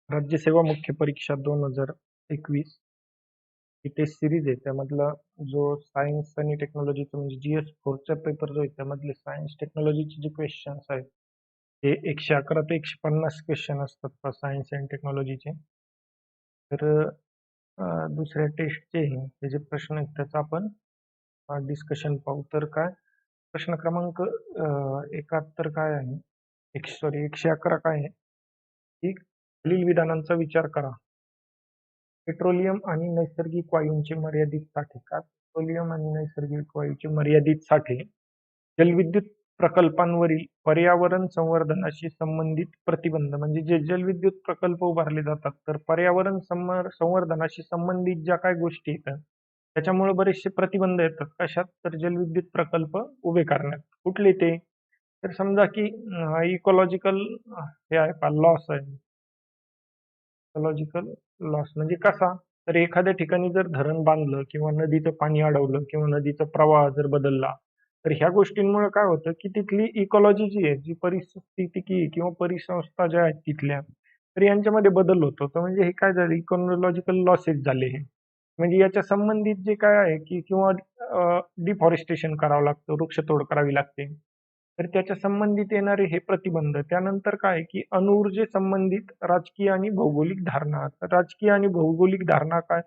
राज्यसेवा मुख्य परीक्षा 2021 ही taste series आहे. त्यामधला जो सायन्स आणि टेक्नॉलॉजीचा म्हणजे GS4चा पेपर जो आहे त्यामधले सायन्स टेक्नॉलॉजीचे जे क्वेश्चन्स आहेत ते 111 ते 150 क्वेश्चन असतात सायन्स अँड टेक्नॉलॉजीचे. तर दुसऱ्या टेस्टचे हे जे प्रश्न आहेत त्याचा आपण डिस्कशन पाहू. तर काय प्रश्न क्रमांक 71 काय आहे, 111 काय आहे की खालील विधानांचा विचार करा. पेट्रोलियम आणि नैसर्गिक वायूंचे मर्यादित साठे. का पेट्रोलियम आणि नैसर्गिक वायूचे मर्यादित साठे जलविद्युत प्रकल्पांवरील पर्यावरण संवर्धनाशी संबंधित प्रतिबंध. म्हणजे जे जलविद्युत प्रकल्प उभारले जातात तर पर्यावरण संवर्धनाशी संबंधित ज्या काही गोष्टी येतात त्याच्यामुळे बरेचसे प्रतिबंध येतात. कशात? तर जलविद्युत प्रकल्प उभे करण्यात. कुठले ते? तर समजा की इकॉलॉजिकल हे आहे, लॉस आहे. इकॉलॉजिकल लॉस म्हणजे कसा? तर एखाद्या ठिकाणी जर धरण बांधलं किंवा नदीचं पाणी अडवलं किंवा नदीचा प्रवाह जर बदलला तर ह्या गोष्टींमुळे काय होतं की तिथली इकॉलॉजी जी आहे, जी परिस्थितिकी किंवा परिसंस्था ज्या आहेत तिथल्या, तर यांच्यामध्ये बदल होतो. तर म्हणजे हे काय झालं, इकॉलॉजिकल लॉसेस झाले हे. म्हणजे याच्या संबंधित जे काय आहे की किंवा डिफॉरेस्टेशन करावं लागतं, वृक्षतोड करावी लागते. तर त्याच्या संबंधित येणारे हे प्रतिबंध. त्यानंतर काय की अणुऊर्जे संबंधित राजकीय आणि भौगोलिक धारणा. तर राजकीय आणि भौगोलिक धारणा काय?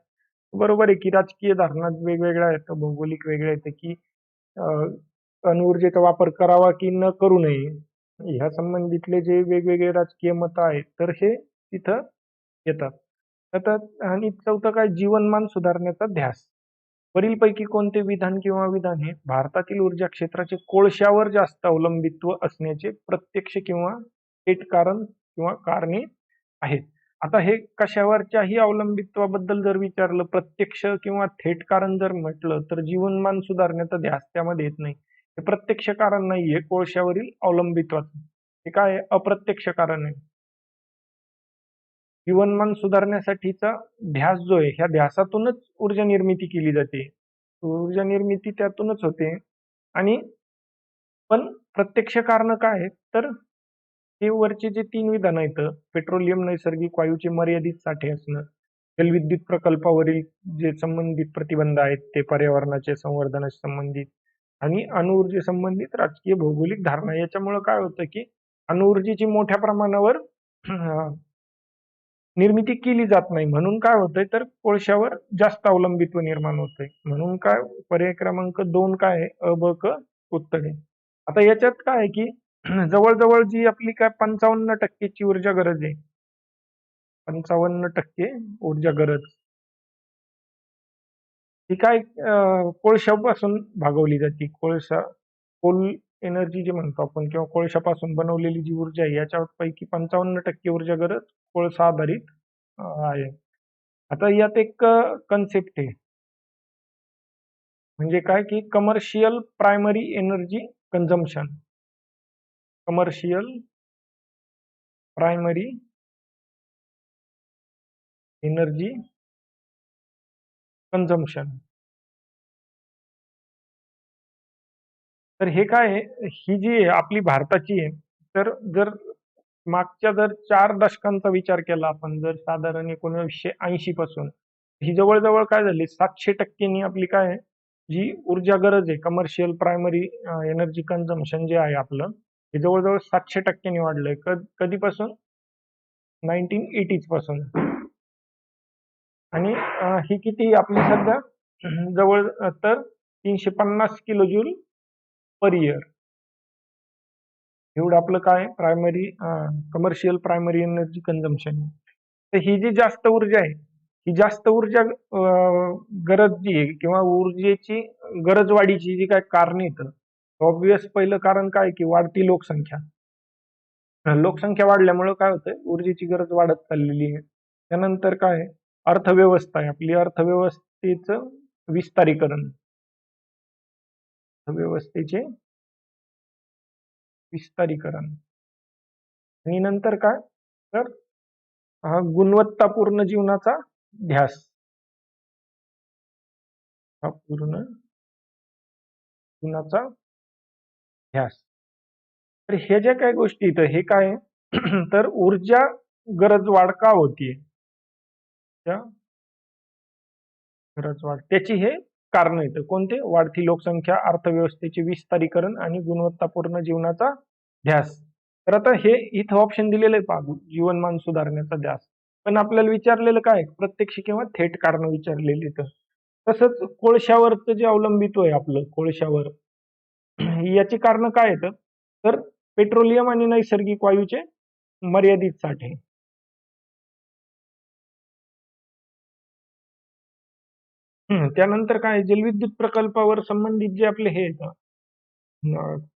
बरोबर आहे की राजकीय धारणा वेगवेगळ्या आहेत, भौगोलिक वेगळ्या आहेत की अणुऊर्जेचा वापर करावा की न करू नये ह्या संबंधितले जे वेगवेगळे राजकीय मत आहेत तर हे तिथं येतात. आता आणि चौथं काय, जीवनमान सुधारण्याचा ध्यास. वरीलपैकी कोणते विधान किंवा विधान हे भारतातील ऊर्जा क्षेत्राचे कोळशावर जास्त अवलंबित्व असण्याचे प्रत्यक्ष किंवा थेट कारण किंवा कारणे आहेत? आता हे कशावरच्याही अवलंबित्वाबद्दल जर विचारलं, प्रत्यक्ष किंवा थेट कारण जर म्हटलं तर जीवनमान सुधारण्याचा ध्यास त्यामध्ये येत नाही. हे प्रत्यक्ष कारण नाहीये कोळशावरील अवलंबित्वाचं. हे काय आहे? अप्रत्यक्ष कारण आहे. जीवनमान सुधारण्यासाठीचा ध्यास जो आहे, ह्या ध्यासातूनच ऊर्जा निर्मिती केली जाते. ऊर्जा निर्मिती त्यातूनच होते. आणि पण प्रत्यक्ष कारण काय आहे? तर हे वरचे जे 3 विधान आहेत, पेट्रोलियम, नैसर्गिक वायूचे मर्यादित साठे असणं, जलविद्युत प्रकल्पावरील जे संबंधित प्रतिबंध आहेत ते पर्यावरणाचे संवर्धनाशी संबंधित आणि अणुऊर्जे संबंधित राजकीय भौगोलिक धारणा. याच्यामुळे काय होतं की अणुऊर्जेची मोठ्या प्रमाणावर निर्मिती केली जात नाही. म्हणून काय होतंय तर कोळशावर जास्त अवलंबित्व निर्माण होतंय. म्हणून काय पर्याय क्रमांक 2 काय आहे? अ, ब, क उत्तर आहे. आता याच्यात काय आहे की जवळजवळ जी आपली काय 55% ची ऊर्जा गरज आहे, 55% ऊर्जा गरज ही काय कोळशापासून भागवली जाते. कोल एनर्जी जे म्हणतो आपण किंवा कोळशापासून बनवलेली जी ऊर्जा आहे याच्यापैकी 55% ऊर्जा गरज कोळसा आधारित आहे. आता यात एक कन्सेप्ट आहे, म्हणजे काय की commercial primary energy consumption. Commercial primary energy consumption. तर हे काय आहे, ही जी आहे आपली भारताची आहे. तर जर मागच्या जर 4 दशकांचा विचार केला आपण, जर साधारण 1980 पासून ही जवळजवळ काय झाली, 700% आपली काय आहे जी ऊर्जा गरज आहे, कमर्शियल प्रायमरी एनर्जी कन्झम्पशन जे आहे आपलं, हे जवळजवळ 700% वाढलंय. कधीपासून? 1980s पासून. आणि ही किती आपली सध्या जवळ तर 350 किलो जूल पर इयर एवढं आपलं काय primary commercial primary energy consumption. तर ही जी जास्त ऊर्जा आहे, ही जास्त ऊर्जा गरज जी आहे किंवा ऊर्जेची गरज वाढीची जी काय कारणे येतं, ऑब्विस पहिलं कारण काय की वाढती लोकसंख्या. लोकसंख्या वाढल्यामुळे काय होतंय, ऊर्जेची गरज वाढत चाललेली आहे. त्यानंतर काय, अर्थव्यवस्था आहे आपली, अर्थव्यवस्थेचं विस्तारीकरण, अर्थव्यवस्थेचे विस्तारीकरण. आणि नंतर काय, तर गुणवत्तापूर्ण जीवनाचा ध्यास. हा पूर्ण जीवनाचा ध्यास. तर हे ज्या काही गोष्टी इथं हे काय आहे, तर ऊर्जा गरज वाढ का होतीये? त्या गरज वाढ त्याची हे कारण आहेत. कोणते? वाढती लोकसंख्या, अर्थव्यवस्थेचे विस्तारीकरण आणि गुणवत्तापूर्ण जीवनाचा ध्यास. तर आता हे इथं ऑप्शन दिलेलं आहे पहा, जीवनमान सुधारण्याचा ध्यास. पण आपल्याला विचारलेलं काय? प्रत्यक्ष किंवा थेट कारण विचारलेली इथं. तसंच कोळशावरचं जे अवलंबित्व आहे आपलं कोळशावर, याची कारण काय आहेत? तर पेट्रोलियम आणि नैसर्गिक वायूचे मर्यादित साठे. त्यानंतर काय जलविद्युत प्रकल्पावर संबंधित जे आपले हे आहेत,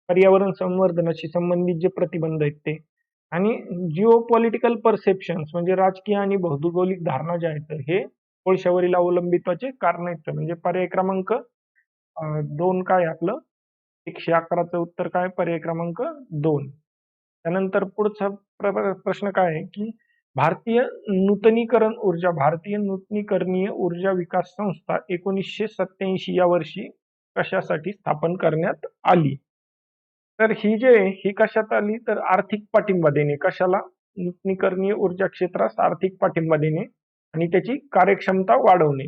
पर्यावरण संवर्धनाशी संबंधित जे प्रतिबंध आहेत ते, आणि जिओ पॉलिटिकल परसेप्शन्स म्हणजे राजकीय आणि भौगोलिक धारणा ज्या आहेत हे कोळशावरील अवलंबित्वाचे कारण आहेत. म्हणजे पर्याय क्रमांक 2 काय आपलं 111चं उत्तर काय? पर्याय क्रमांक 2. त्यानंतर पुढचा प्रश्न काय आहे की भारतीय नूतनीकरणीय ऊर्जा विकास संस्था 1987 या वर्षी कशासाठी स्थापन करण्यात आली? तर ही जे आहे, ही कशात आली? तर आर्थिक पाठिंबा देणे. कशाला? नूतनीकरणीय ऊर्जा क्षेत्रास आर्थिक पाठिंबा देणे आणि त्याची कार्यक्षमता वाढवणे.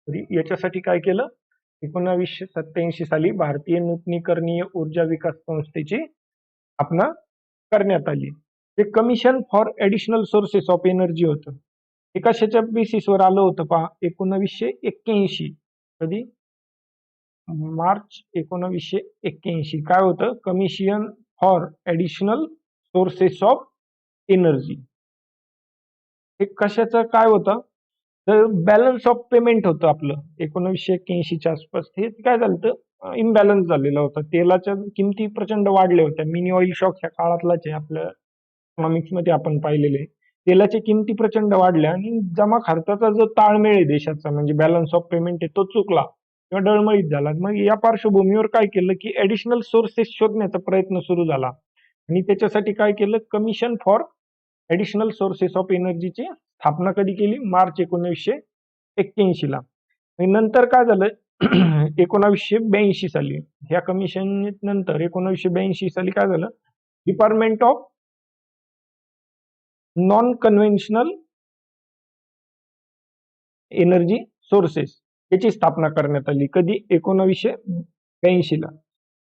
तरी याच्यासाठी काय केलं? 1987 साली भारतीय नूतनीकरणीय ऊर्जा विकास संस्थेची स्थापना करण्यात आली. ते commission for additional sources of energy होतं. हे कशाच्या बेसिसवर आलं होतं पहा? 1981. कधी? मार्च 1981. काय होतं? Commission for additional sources of energy. हे कशाचं काय होतं? तर बॅलन्स ऑफ पेमेंट होतं आपलं 1981च्या आसपास. हे काय झालं होतं? इम्बॅलन्स झालेलं होतं. तेलाच्या किमती प्रचंड वाढल्या होत्या. मिनी ऑइल शॉक ह्या काळातलाच आहे, आपल्या इकॉनॉमिक्समध्ये आपण पाहिलेले आहे. तेलाच्या किमती प्रचंड वाढल्या आणि जमा खर्चाचा जो ताळमेळ आहे देशाचा, म्हणजे बॅलन्स ऑफ पेमेंट आहे, तो चुकला किंवा डळमळीत झाला. मग या पार्श्वभूमीवर काय केलं की ऍडिशनल सोर्सेस शोधण्याचा प्रयत्न सुरू झाला आणि त्याच्यासाठी काय केलं? Commission for additional sources of एनर्जीची स्थापना कधी केली? मार्च 1981 ला. आणि नंतर काय झालं? 1982 साली ह्या कमिशन नंतर 1982 साली काय झालं? Department of non conventional energy sources याची स्थापना करण्यात आली. कधी? 1982 ला.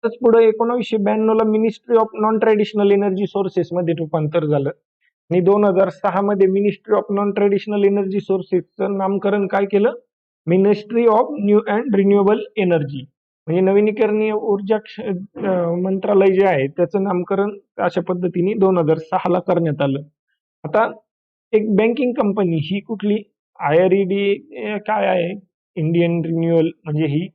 तसंच पुढे 1992 ला ministry of non traditional energy sources मध्ये रूपांतर झालं आणि 2006 मध्ये ministry of non traditional energy सोर्सेसचं नामकरण काय केलं? Ministry of new and renewable energy. म्हणजे नवीनीकरणीय ऊर्जा मंत्रालय जे आहे त्याचं नामकरण अशा पद्धतीने 2006 ला करण्यात आलं. आता एक बँकिंग कंपनी ही कुठली? IRED काय आहे? इंडियन रिन्युअल म्हणजे ही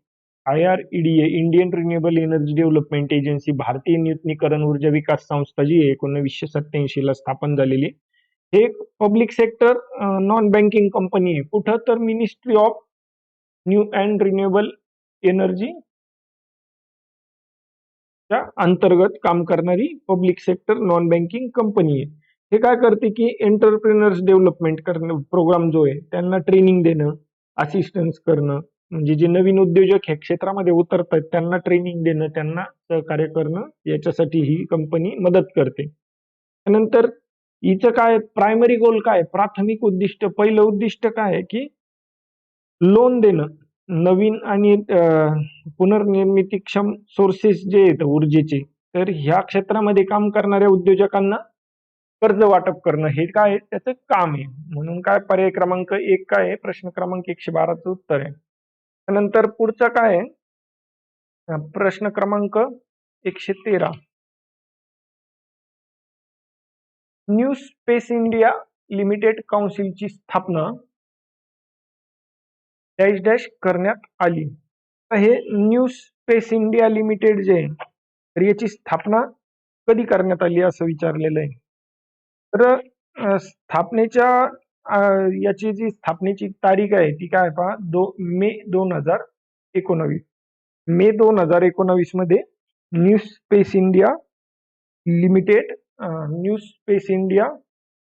IRED आहे, Indian renewable energy development agency, भारतीय नूतनीकरण ऊर्जा विकास संस्था जी आहे 1987 ला स्थापन झालेली. हे एक public sector non banking company आहे. कुठं? तर ministry of new and renewable energy च्या अंतर्गत काम करणारी public sector non banking company आहे. हे काय करते की एंटरप्रेनर्स डेव्हलपमेंट करणं प्रोग्राम जो आहे त्यांना ट्रेनिंग देणं, असिस्टन्स करणं, म्हणजे जे नवीन उद्योजक ह्या क्षेत्रामध्ये उतरतात त्यांना ट्रेनिंग देणं, त्यांना सहकार्य करणं, याच्यासाठी ही कंपनी मदत करते. त्यानंतर हिचं काय प्रायमरी गोल काय? प्राथमिक उद्दिष्ट, पहिलं उद्दिष्ट काय आहे की लोन देणं, नवीन आणि पुनर्निर्मितीक्षम सोर्सेस जे आहेत ऊर्जेचे, तर ह्या क्षेत्रामध्ये काम करणाऱ्या उद्योजकांना कर्ज वाटप करणं हे काय आहे? त्याचं काम आहे. म्हणून काय पर्याय क्रमांक 1 काय आहे? प्रश्न क्रमांक 112चं उत्तर आहे. त्यानंतर पुढचं काय आहे? प्रश्न क्रमांक 113. न्यू स्पेस इंडिया लिमिटेड काउन्सिलची स्थापना डॅश डॅश करण्यात आली. तर हे न्यू स्पेस इंडिया लिमिटेड जे आहे तर याची स्थापना कधी करण्यात आली असं विचारलेलं आहे. तर स्थापनेच्या याची जी स्थापनेची तारीख आहे ती काय पहा? मे 2019. मे 2019 मध्ये new space India limited, new space India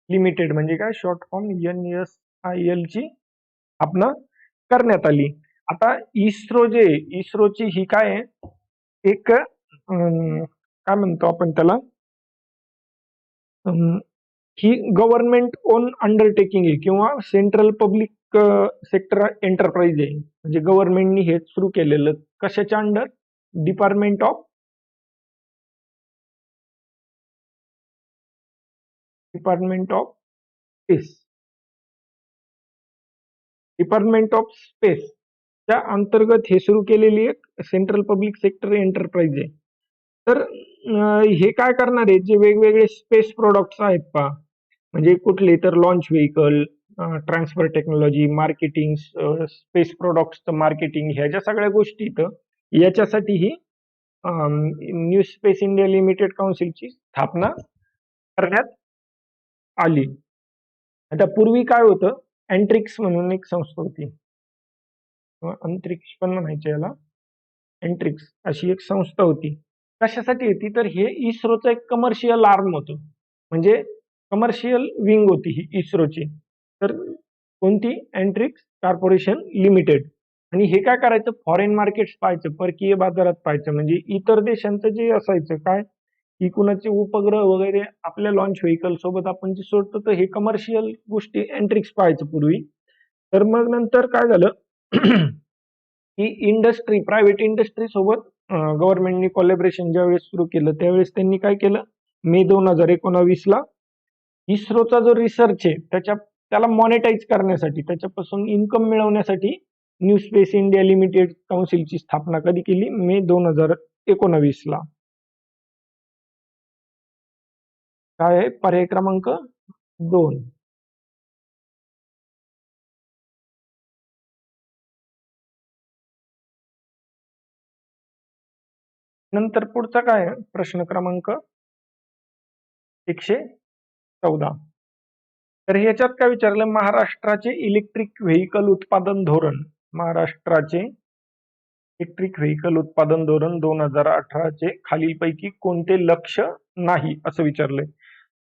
limited म्हणजे काय शॉर्ट फॉर्म NSIL ची स्थापना करण्यात आली. आता इस्रो जे इस्रोची ही काय आहे? एक काय म्हणतो आपण त्याला? अं, ही गव्हर्नमेंट ओन अंडरटेकिंग आहे किंवा सेंट्रल पब्लिक सेक्टर एंटरप्राइज आहे. म्हणजे गव्हर्नमेंटनी हे सुरू केलेलं कशाच्या under? Department of space. Department of space च्या अंतर्गत हे सुरू केलेली एक सेंट्रल पब्लिक सेक्टर एंटरप्राइज आहे. तर हे काय करणार आहे, जे वेगवेगळे स्पेस प्रोडक्ट्स आहेत पहा, म्हणजे कुठले तर launch vehicle, transfer technology, marketing, space प्रोडक्ट्सचं मार्केटिंग, ह्या ज्या सगळ्या गोष्टी इथं याच्यासाठी ही न्यू स्पेस इंडिया लिमिटेड काउन्सिलची स्थापना करण्यात आली. आता पूर्वी काय होतं, एंट्रिक्स म्हणून एक संस्था होती, अंतरिक्ष पण म्हणायचे याला, एंट्रिक्स अशी एक संस्था होती. कशासाठी होती? तर हे इस्रोचं एक कमर्शियल आर्म होतं, म्हणजे कमर्शियल विंग होती ही इस्रोची. तर कोणती? Antrix corporation limited. आणि हे काय करायचं? फॉरेन मार्केट्स पाहायचं, परकीय बाजारात पाहायचं, म्हणजे इतर देशांचं जे असायचं काय की कुणाचे उपग्रह वगैरे आपल्या लॉन्च व्हेकल सोबत आपण जे सोडतो, तर हे कमर्शियल गोष्टी एंट्रिक्स पाहायचं पूर्वी. तर मग नंतर काय झालं की इंडस्ट्री, प्रायव्हेट इंडस्ट्री सोबत गव्हर्नमेंटनी कोलॅबोरेशन ज्यावेळेस सुरू केलं, त्यावेळेस त्यांनी काय केलं, मे 2019 ला इस्रोचा जो रिसर्च आहे त्याला मॉनिटाईज करण्यासाठी, त्याच्यापासून इन्कम मिळवण्यासाठी न्यू स्पेस इंडिया लिमिटेड काउन्सिलची स्थापना कधी केली? मे 2019 ला. काय आहे? पर्याय क्रमांक 2. नंतर पुढचा काय आहे? प्रश्न क्रमांक 114. तर ह्याच्यात काय विचारलं? महाराष्ट्राचे इलेक्ट्रिक व्हेकल उत्पादन धोरण, महाराष्ट्राचे इलेक्ट्रिक व्हेकल उत्पादन धोरण 2018चे खालीलपैकी कोणते लक्ष नाही असं विचारलंय.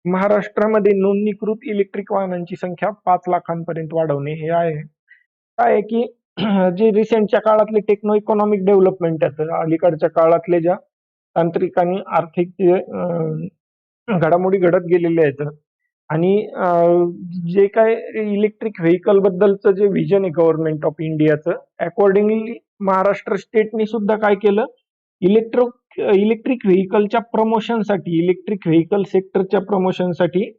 महाराष्ट्रामध्ये नोंदणीकृत इलेक्ट्रिक वाहनांची संख्या 5 लाखांपर्यंत वाढवणे हे आहे. काय आहे की जे रिसेंटच्या काळातले टेक्नो इकॉनॉमिक डेव्हलपमेंट आहेत, अलीकडच्या काळातले ज्या तांत्रिक आणि आर्थिक जे घडामोडी घडत गेलेल्या आहेत, आणि जे काय इलेक्ट्रिक व्हेकल बद्दलचं जे व्हिजन आहे गव्हर्नमेंट ऑफ इंडियाचं, अकॉर्डिंगली महाराष्ट्र स्टेटनी सुद्धा काय केलं, इलेक्ट्रिक व्हेकलच्या प्रमोशनसाठी, इलेक्ट्रिक व्हेकल सेक्टरच्या प्रमोशनसाठी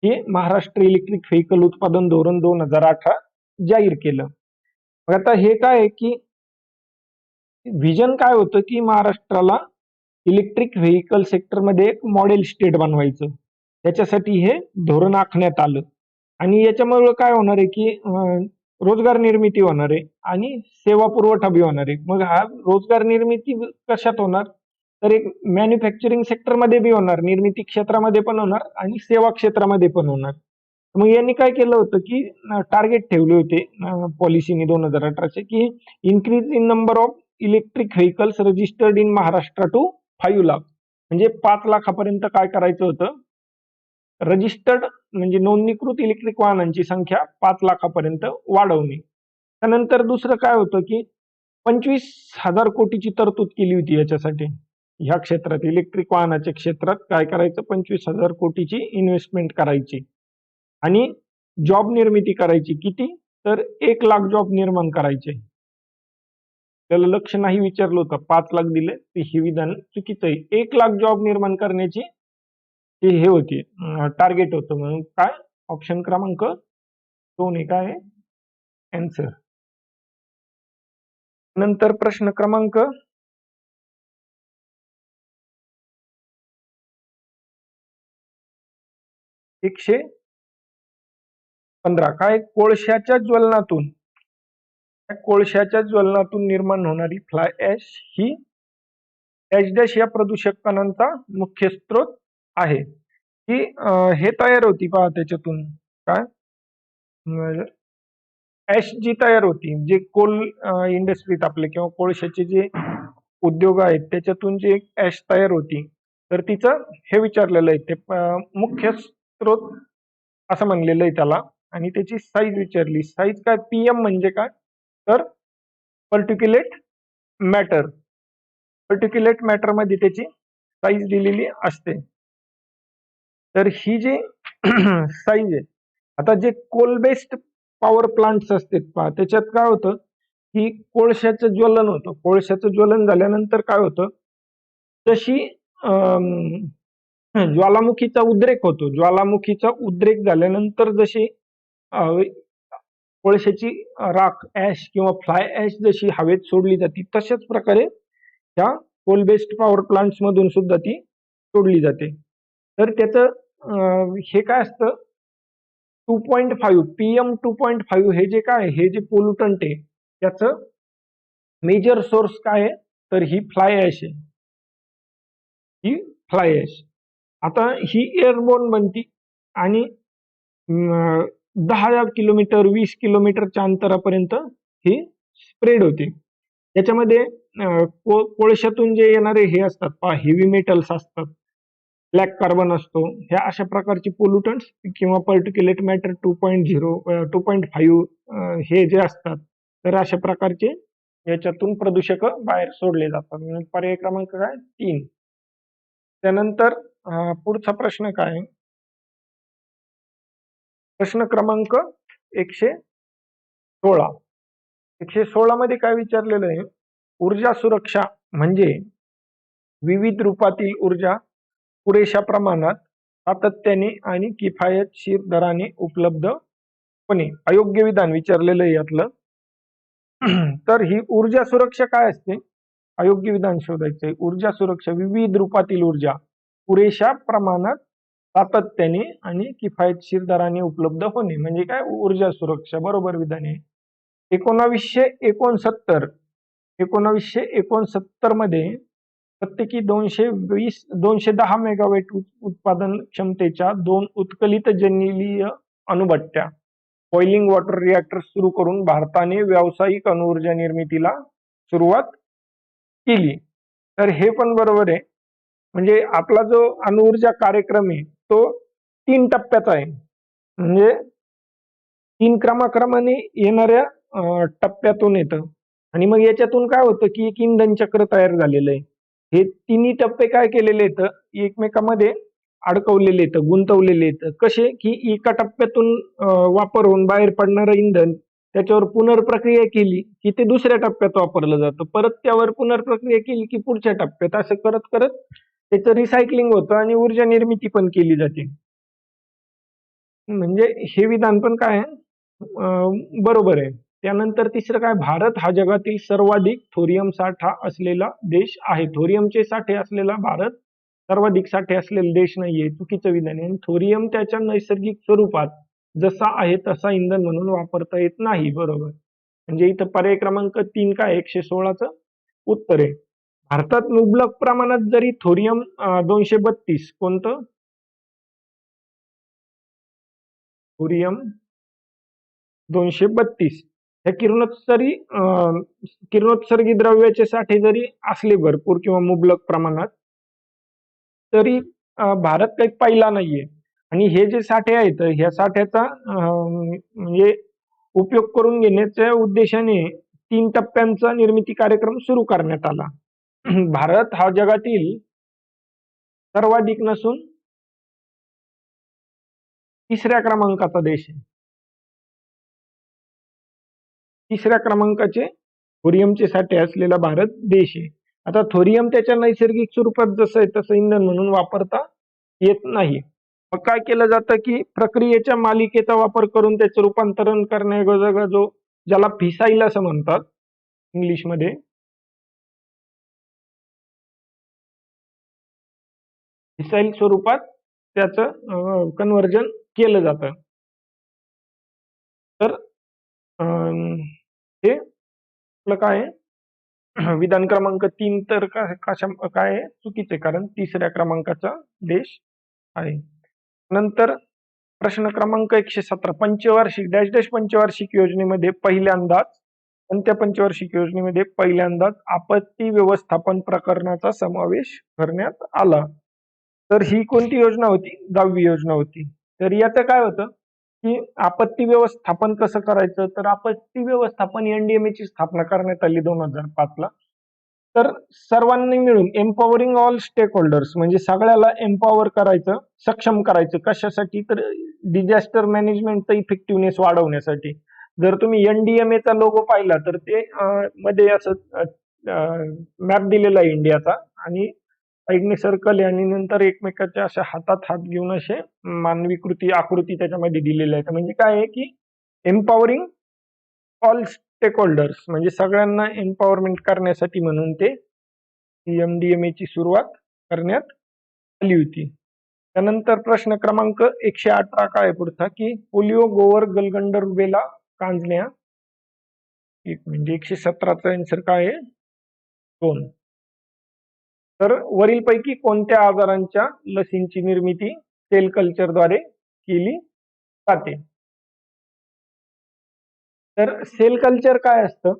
हे महाराष्ट्र इलेक्ट्रिक व्हेकल उत्पादन धोरण 2018 जाहीर केलं. मग आता हे काय आहे की व्हिजन काय होतं की महाराष्ट्राला इलेक्ट्रिक व्हेकल सेक्टरमध्ये एक मॉडेल स्टेट बनवायचं, त्याच्यासाठी हे धोरण आखण्यात आलं. आणि याच्यामुळे काय होणार आहे की रोजगार निर्मिती होणार आहे आणि सेवा पुरवठा बी होणार आहे. मग हा रोजगार निर्मिती कशात होणार? तर एक मॅन्युफॅक्चरिंग सेक्टरमध्ये बी होणार, निर्मिती क्षेत्रामध्ये पण होणार आणि सेवा क्षेत्रामध्ये पण होणार. मग यांनी काय केलं होतं की टार्गेट ठेवले होते पॉलिसीनी 2018चे की increase in number of electric vehicles registered in Maharashtra to 5 lakh, म्हणजे 5 लाखापर्यंत काय करायचं होतं, रजिस्टर्ड म्हणजे नोंदणीकृत इलेक्ट्रिक वाहनांची संख्या 5 लाखापर्यंत वाढवणे. त्यानंतर दुसरं काय होतं की 25,000 कोटीची तरतूद केली होती याच्यासाठी, ह्या क्षेत्रात इलेक्ट्रिक वाहनाच्या क्षेत्रात काय करायचं, 25,000 कोटीची इन्व्हेस्टमेंट करायची आणि जॉब निर्मिती करायची. किती? तर 1 लाख जॉब निर्माण करायचे. त्याला लक्ष नाही विचारलं होतं, 5 लाख दिले, ते हे विधान चुकीचं आहे. 1 लाख जॉब निर्माण करण्याची ते हे होती, टार्गेट होतं. म्हणून काय ऑप्शन क्रमांक 2 हे काय आहे आन्सर. नंतर प्रश्न क्रमांक 115. काय? कोळशाच्या ज्वलनातून निर्माण होणारी फ्लाय ऍश ही ऍश डॅश या प्रदूषक कणांचा मुख्य स्रोत आहे. ही हे तयार होती पहा त्याच्यातून, काय ऍश जी तयार होती, जे कोल इंडस्ट्रीत आपले किंवा कोळशाचे जे उद्योग आहेत त्याच्यातून जे ऍश तयार होती, तर तिचं हे विचारलेलं आहे, ते मुख्य स्रोत असं म्हणलेलं आहे त्याला. आणि त्याची साईज विचारली. साईज काय? PM म्हणजे काय? तर पर्टिक्युलेट मॅटर. पर्टिक्युलेट मॅटर मध्ये त्याची साईज दिलेली असते. तर ही जी साईज आहे, आता जे कोल बेस्ड पॉवर प्लांट्स असतात पहा, त्याच्यात काय होतं की कोळशाचं ज्वलन होतं. कोळशाचं ज्वलन झाल्यानंतर काय होतं, तशी ज्वालामुखीचा उद्रेक होतो. ज्वालामुखीचा उद्रेक झाल्यानंतर जशी कोळशाची राख ऍश किंवा फ्लाय ऍश जशी हवेत सोडली जाते, तशाच प्रकारे त्या कोल बेस्ड पॉवर प्लांट्स मधून सुद्धा ती सोडली जाते. तर त्याचं हे काय असतं, 2.5 PM 2.5 हे जे काय हे जे पोल्युटंट आहे, त्याचं मेजर सोर्स काय आहे, तर ही फ्लाय ऍश आहे. ही फ्लाय ऍश आता ही एअरबोर्न बनती आणि 10 किलोमीटर 20 किलोमीटरच्या अंतरापर्यंत ही स्प्रेड होते. त्याच्यामध्ये कोळशातून जे येणारे हे असतात पहा, हेवी मेटल्स असतात, ब्लॅक कार्बन असतो, ह्या अशा प्रकारचे पोल्युटंट्स किंवा पर्टिक्युलेट मॅटर 2.5 हे जे असतात, तर अशा प्रकारचे याच्यातून प्रदूषक बाहेर सोडले जातात. म्हणजे पर्याय क्रमांक काय 3. त्यानंतर पुढचा प्रश्न काय आहे? प्रश्न क्रमांक 116. 116 मध्ये काय विचारलेलं आहे, ऊर्जा सुरक्षा म्हणजे विविध रूपातील ऊर्जा पुरेशा प्रमाणात, सातत्याने आणि किफायतशीर दराने उपलब्ध होणे. अयोग्य विधान विचारलेलं आहे यातलं. तर ही ऊर्जा सुरक्षा काय असते, अयोग्य विधान शोधायचंय. ऊर्जा सुरक्षा विविध रूपातील ऊर्जा पुरेशा प्रमाणात, सातत्याने आणि किफायतशीर दराने उपलब्ध होणे म्हणजे काय, ऊर्जा सुरक्षा. बरोबर विधान आहे. 1969 मध्ये प्रत्येकी 210 मेगावॅट उत्पादन क्षमतेच्या 2 उत्कलित जलीय अणुभट्ट्या बॉइलिंग वॉटर रिॲक्टर सुरू करून भारताने व्यावसायिक अणुऊर्जा निर्मितीला सुरुवात केली. तर हे पण बरोबर आहे. म्हणजे आपला जो अणुऊर्जा कार्यक्रम आहे तो 3 टप्प्याचा आहे. म्हणजे 3 क्रमाक्रमाने येणाऱ्या टप्प्यातून येतं आणि मग याच्यातून काय होतं की एक इंधन चक्र तयार झालेलं आहे. हे तिन्ही टप्पे काय केलेले आहेत, एकमेकांमध्ये अडकवलेले आहेत, गुंतवलेले आहेत. कसे की एका टप्प्यातून वापर होऊन बाहेर पडणारं इंधन त्याच्यावर पुनर्प्रक्रिया केली की ते दुसऱ्या टप्प्यात वापरलं जातं, परत त्यावर पुनर्प्रक्रिया केली की पुढच्या टप्प्यात, असं करत करत त्याचं रिसायकलिंग होतं आणि ऊर्जा निर्मिती पण केली जाते. म्हणजे हे विधान पण काय आहे, बरोबर आहे. त्यानंतर तिसरं काय, भारत हा जगातील सर्वाधिक थोरियम साठा असलेला देश आहे. थोरियमचे साठे असलेला भारत सर्वाधिक साठे असलेला देश नाहीये, चुकीचं विधान आहे. थोरियम त्याच्या नैसर्गिक स्वरूपात जसा आहे तसा इंधन म्हणून वापरता येत नाही. बरोबर. म्हणजे इथं पर्याय क्रमांक 3 काय 116चं उत्तर आहे. भारतात मुबलक प्रमाणात जरी थोरियम 232 कोणतं, थोरियम 232 हे किरणोत्सर्गी द्रव्याचे साठे जरी असले भरपूर किंवा मुबलक प्रमाणात, तरी भारत काही पहिला नाहीये. आणि हे जे साठे आहेत, ह्या साठ्याचा म्हणजे उपयोग करून घेण्याच्या उद्देशाने 3 टप्प्यांचा निर्मिती कार्यक्रम सुरू करण्यात आला. भारत हा जगातील सर्वाधिक नसून तिसऱ्या क्रमांकाचा देश आहे. तिसऱ्या क्रमांकाचे थोरियमचे साठे असलेला भारत देश आहे. आता थोरियम त्याच्या नैसर्गिक स्वरूपात जसं आहे तसं इंधन म्हणून वापरता येत नाही. मग काय केलं जातं की प्रक्रियेच्या मालिकेचा वापर करून त्याचं रूपांतरण करण्यायोगे जो ज्याला फिसाईल असं म्हणतात इंग्लिशमध्ये, फिसाईल स्वरूपात त्याचं कन्व्हर्जन केलं जातं. तर हे आपलं काय आहे, विधान क्रमांक 3 तर काय आहे, चुकीचे, कारण तिसऱ्या क्रमांकाचा देश आहे. नंतर प्रश्न क्रमांक 117, पंचवार्षिक डॅश डॅश पंचवार्षिक योजनेमध्ये पहिल्यांदाच, कोणत्या पंचवार्षिक योजनेमध्ये पहिल्यांदाच आपत्ती व्यवस्थापन प्रकरणाचा समावेश करण्यात आला. तर ही कोणती योजना होती, 10वी योजना होती. तर याचं काय होतं की आपत्ती व्यवस्थापन कसं करायचं, तर आपत्ती व्यवस्थापन NDMA ची स्थापना करण्यात आली 2005 ला. तर सर्वांनी मिळून एम्पॉवरिंग ऑल स्टेक होल्डर्स म्हणजे सगळ्याला एम्पॉवर करायचं, सक्षम करायचं. कशासाठी? तर डिझास्टर मॅनेजमेंटचा इफेक्टिव्हनेस वाढवण्यासाठी. जर तुम्ही एनडीएमएचा लोगो पाहिला तर ते मध्ये असं मॅप दिलेला आहे इंडियाचा आणि साईडने सर्कल आहे आणि नंतर एकमेकाच्या अशा हातात हात घेऊन असे मानवी कृती आकृती त्याच्यामध्ये दिलेल्या आहेत. म्हणजे काय आहे की एम्पॉवरिंग ऑल स्टेक होल्डर्स म्हणजे सगळ्यांना एम्पॉवरमेंट करण्यासाठी म्हणून ते एमडीएमए ची सुरुवात करण्यात आली होती. त्यानंतर प्रश्न क्रमांक 118 काय आहे पुढचा की पोलिओ, गोवर, गलगंड, रुबेला, कांजण्या. एक म्हणजे 117चा आन्सर काय आहे? 2. तर वरीलपैकी कोणत्या आजारांच्या लसींची निर्मिती सेल कल्चरद्वारे केली जाते? तर सेल कल्चर काय असतं?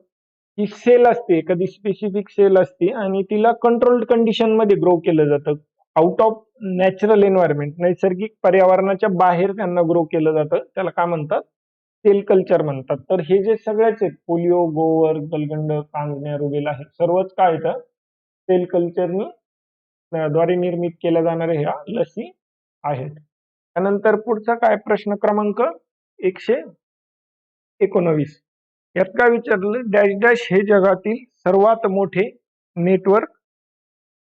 ही सेल असते, एखादी स्पेसिफिक सेल असते आणि तिला कंट्रोल्ड कंडिशन मध्ये ग्रो केलं जातं. आउट ऑफ नॅचरल एन्व्हायरमेंट, नैसर्गिक पर्यावरणाच्या बाहेर त्यांना ग्रो केलं जातं. त्याला काय म्हणतात? सेल कल्चर म्हणतात. तर हे जे सगळेच आहेत पोलिओ, गोवर, गलगंड, कांजण्या, रुबेला हे सर्वच काय येतं? सेल कल्चरनी द्वारे निर्मित केल्या जाणाऱ्या ह्या लसी आहेत. त्यानंतर पुढचा काय प्रश्न क्रमांक 119. यात काय विचारलं? डॅश डॅश हे जगातील सर्वात मोठे नेटवर्क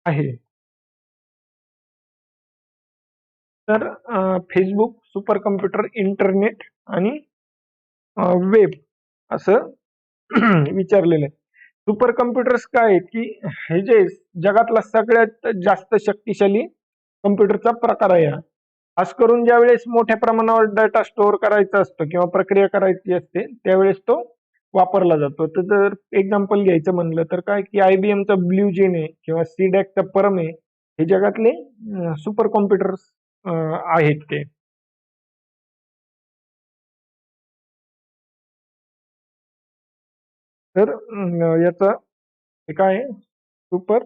आहे. तर फेसबुक, सुपर कम्प्युटर, इंटरनेट आणि वेब असं विचारलेलं आहे. सुपर कम्प्युटर्स काय आहेत की हे जे जगातला सगळ्यात जास्त शक्तिशाली कम्प्युटरचा प्रकार आहे हा. खास करून ज्या वेळेस मोठ्या प्रमाणावर डाटा स्टोअर करायचा असतो किंवा प्रक्रिया करायची असते त्यावेळेस तो वापरला जातो. तर जर एक्झाम्पल घ्यायचं म्हणलं तर काय की IBMचा ब्ल्यू जेन आहे किंवा सीडॅकचा परम आहे, हे जगातले सुपर कॉम्प्युटर्स आहेत ते. तर याचा हे काय आहे? सुपर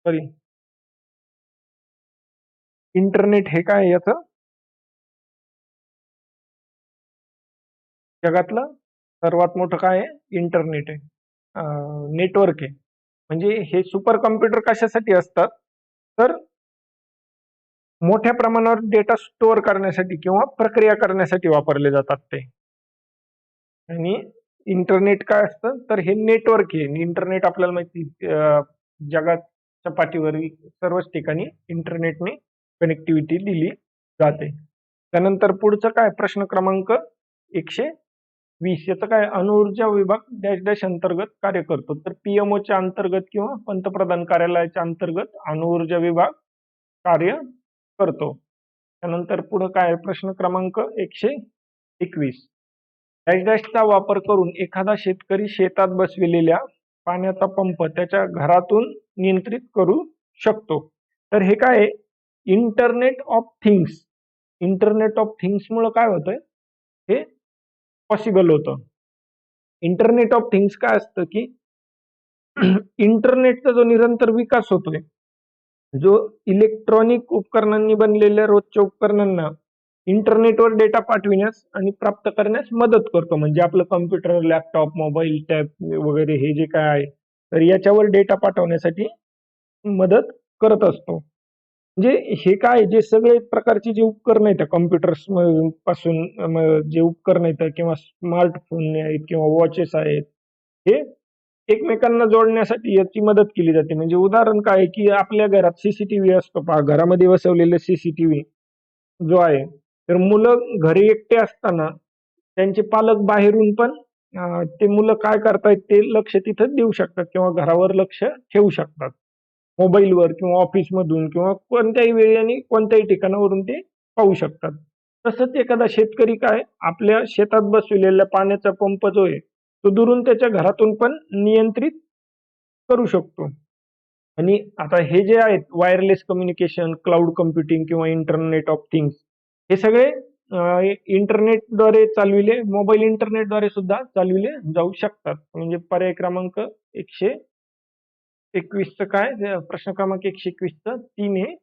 सॉरी इंटरनेट हे काय आहे याचं? जगातलं सर्वात मोठं काय आहे? इंटरनेट आहे. नेटवर्क आहे. म्हणजे हे सुपर कॉम्प्युटर कशासाठी असतात? तर मोठ्या प्रमाणावर डेटा स्टोअर करण्यासाठी किंवा प्रक्रिया करण्यासाठी वापरले जातात ते. आणि इंटरनेट काय असतं? तर हे नेटवर्क आहे. इंटरनेट आपल्याला माहिती जगाच्या पाठीवर सर्वच ठिकाणी इंटरनेटने कनेक्टिव्हिटी दिली जाते. त्यानंतर पुढचं काय प्रश्न क्रमांक 120. याचं काय? अणुऊर्जा विभाग डॅश डॅश अंतर्गत कार्य करतो. तर पीएमओच्या अंतर्गत किंवा पंतप्रधान कार्यालयाच्या अंतर्गत अणुऊर्जा विभाग कार्य करतो. त्यानंतर पुढे काय प्रश्न क्रमांक 121. डॅश डॅशचा वापर करून एखादा शेतकरी शेतात बसविलेल्या पाण्याचा पंप त्याच्या घरातून नियंत्रित करू शकतो. तर हे काय आहे? Internet of things. Internet of things मुळे काय होतंय? हे पॉसिबल होतं. इंटरनेट ऑफ थिंग्स काय असतं की इंटरनेटचा जो निरंतर विकास होतोय, जो इलेक्ट्रॉनिक उपकरणांनी बनलेल्या रोजच्या उपकरणांना इंटरनेटवर डेटा पाठविण्यास आणि प्राप्त करण्यास मदत करतो. म्हणजे आपलं कम्प्युटर, लॅपटॉप, मोबाईल, टॅब वगैरे हे जे काय आहे, तर याच्यावर डेटा पाठवण्यासाठी मदत करत असतो. म्हणजे हे काय जे सगळे प्रकारचे जे उपकरण आहेत कम्प्युटर्स पासून जे उपकरण आहेत किंवा स्मार्टफोन आहेत किंवा वॉचेस आहेत, हे एकमेकांना जोडण्यासाठी याची मदत केली जाते. म्हणजे उदाहरण काय आहे की आपल्या घरात सीसीटीव्ही असतो पहा, घरामध्ये बसवलेलं सीसीटीव्ही जो आहे, तर मुलं घरी एकटे असताना त्यांचे पालक बाहेरून पण ते मुलं काय करतायत ते लक्ष तिथं देऊ शकतात किंवा घरावर लक्ष ठेवू शकतात. मोबाईलवर किंवा ऑफिसमधून किंवा कोणत्याही वेळी आणि कोणत्याही ठिकाणावरून ते पाहू शकतात. तसंच एखादा शेतकरी काय आपल्या शेतात बसविलेला पाण्याचा पंप जो आहे, तो दुरून त्याच्या घरातून पण नियंत्रित करू शकतो. आणि आता हे जे आहेत वायरलेस कम्युनिकेशन, क्लाउड कम्प्युटिंग किंवा इंटरनेट ऑफ थिंग्स हे सगळे इंटरनेटद्वारे चालविले, मोबाईल इंटरनेटद्वारे सुद्धा चालविले जाऊ शकतात. म्हणजे पर्याय क्रमांक 121चं काय? प्रश्न क्रमांक 121चं 3 हे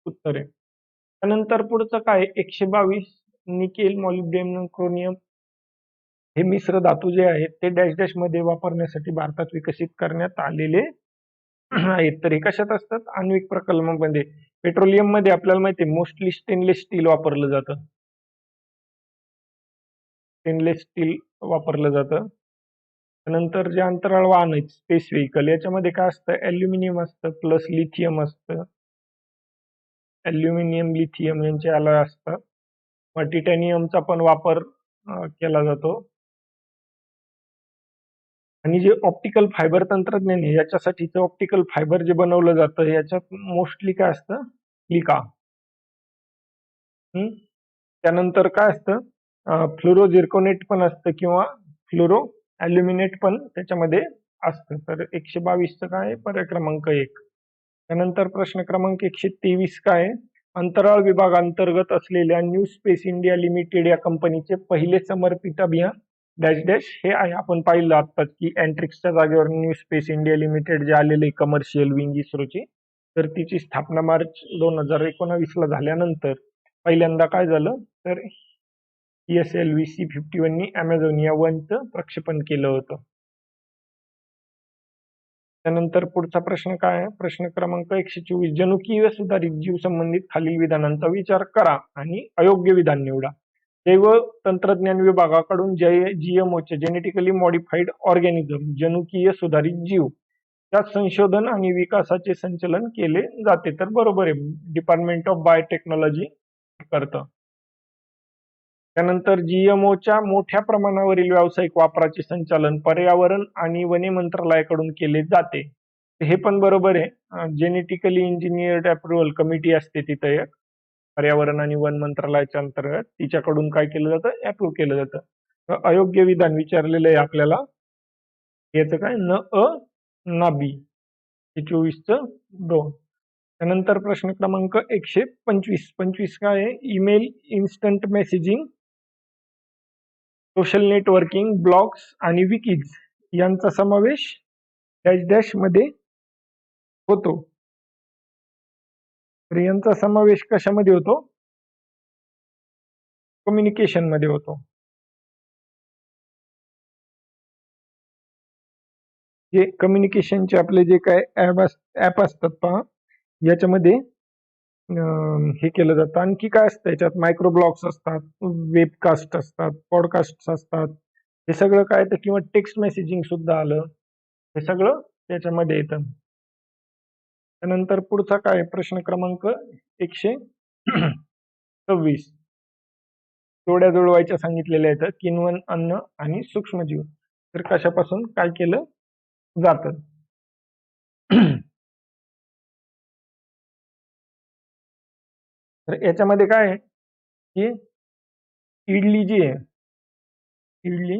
उत्तर आहे. त्यानंतर पुढचं काय? 122 निकेल, मॉलिब्डेनम, क्रोमियम हे मिश्र धातू जे आहेत ते डॅश डॅश मध्ये वापरण्यासाठी भारतात विकसित करण्यात आलेले आहेत. तर हे कशात असतात? आण्विक प्रकल्पामध्ये. पेट्रोलियम मध्ये आपल्याला माहिती आहे मोस्टली स्टेनलेस स्टील वापरलं जातं. स्टेनलेस स्टील वापरलं जातं. नंतर जे अंतराळ वाहन आहेत स्पेस व्हेकल याच्यामध्ये काय असतं? ॲल्युमिनियम असतं प्लस लिथियम असतं. ॲल्युमिनियम, लिथियम यांचे अलॉय असतात. मग टिटॅनियमचा पण वापर केला जातो. आणि जे ऑप्टिकल फायबर तंत्रज्ञान आहे याच्यासाठीचं ऑप्टिकल फायबर जे बनवलं जातं याच्यात मोस्टली काय असतं? सिलिका. त्यानंतर काय असतं? फ्लोरो झिर्कोनेट पण असतं किंवा फ्लोरो ॲल्युमिनेट पण त्याच्यामध्ये असतं. तर 122चं काय आहे? पर्याय क्रमांक 1. त्यानंतर प्रश्न क्रमांक 123 काय आहे? अंतराळ विभागांतर्गत असलेल्या न्यू स्पेस इंडिया लिमिटेड या कंपनीचे पहिले समर्पित अभियान डॅश डॅश हे आहे. आपण पाहिलं आत्ताच की अँट्रिक्सच्या जागेवर न्यू स्पेस इंडिया लिमिटेड जे आलेले कमर्शियल विंग इस्रोची, तर तिची स्थापना मार्च 2019ला झाल्यानंतर पहिल्यांदा काय झालं? तर ESLV C-51नी अॅमेझॉनिया 1चं प्रक्षेपण केलं होतं. त्यानंतर पुढचा प्रश्न काय आहे? प्रश्न क्रमांक 124. जनुकीय सुधारित जीव संबंधित खालील विधानांचा विचार करा आणि अयोग्य विधान निवडा. जैव तंत्रज्ञान विभागाकडून GMOचे जेनेटिकली मॉडिफाईड ऑर्गॅनिझम जनुकीय सुधारित जीव त्या संशोधन आणि विकासाचे संचालन केले जाते. तर बरोबर आहे, डिपार्टमेंट ऑफ बायोटेक्नॉलॉजी करतं. त्यानंतर GMOच्या मोठ्या प्रमाणावरील व्यावसायिक वापराचे संचालन पर्यावरण आणि वने मंत्रालयाकडून केले जाते. हे पण बरोबर आहे. जेनेटिकली इंजिनियर्ड अप्रुव्हल कमिटी असते तिथं एक पर्यावरण आणि वन मंत्रालयाच्या अंतर्गत तिच्याकडून काय केलं जातं? अप्रूव्ह केलं जातं. अयोग्य विधान विचारलेलं आहे आपल्याला. याचं काय? न अ ना बी. 24चं 2. त्यानंतर प्रश्न क्रमांक 125. 25 काय आहे? Email, instant messaging, social networking, blogs आणि विकीज यांचा समावेश डॅश डॅश मध्ये होतो. तर यांचा समावेश कशामध्ये होतो? कम्युनिकेशन मध्ये होतो. जे कम्युनिकेशनचे आपले जे काय ऍप असतात पहा, याच्यामध्ये हे केलं जातं. आणखी काय असतं याच्यात? मायक्रो ब्लॉग्स असतात, वेबकास्ट असतात, पॉडकास्ट असतात. हे सगळं काय तर किंवा टेक्स्ट मेसेजिंग सुद्धा आलं. हे सगळं त्याच्यामध्ये येतं. त्यानंतर पुढचा काय? प्रश्न क्रमांक 126. जोड्या जुळवायच्या सांगितलेल्या आहेत. किण्वन, अन्न आणि सूक्ष्मजीव. तर कशापासून काय केलं जातं? तर याच्यामध्ये काय आहे की इडली जी आहे, इडली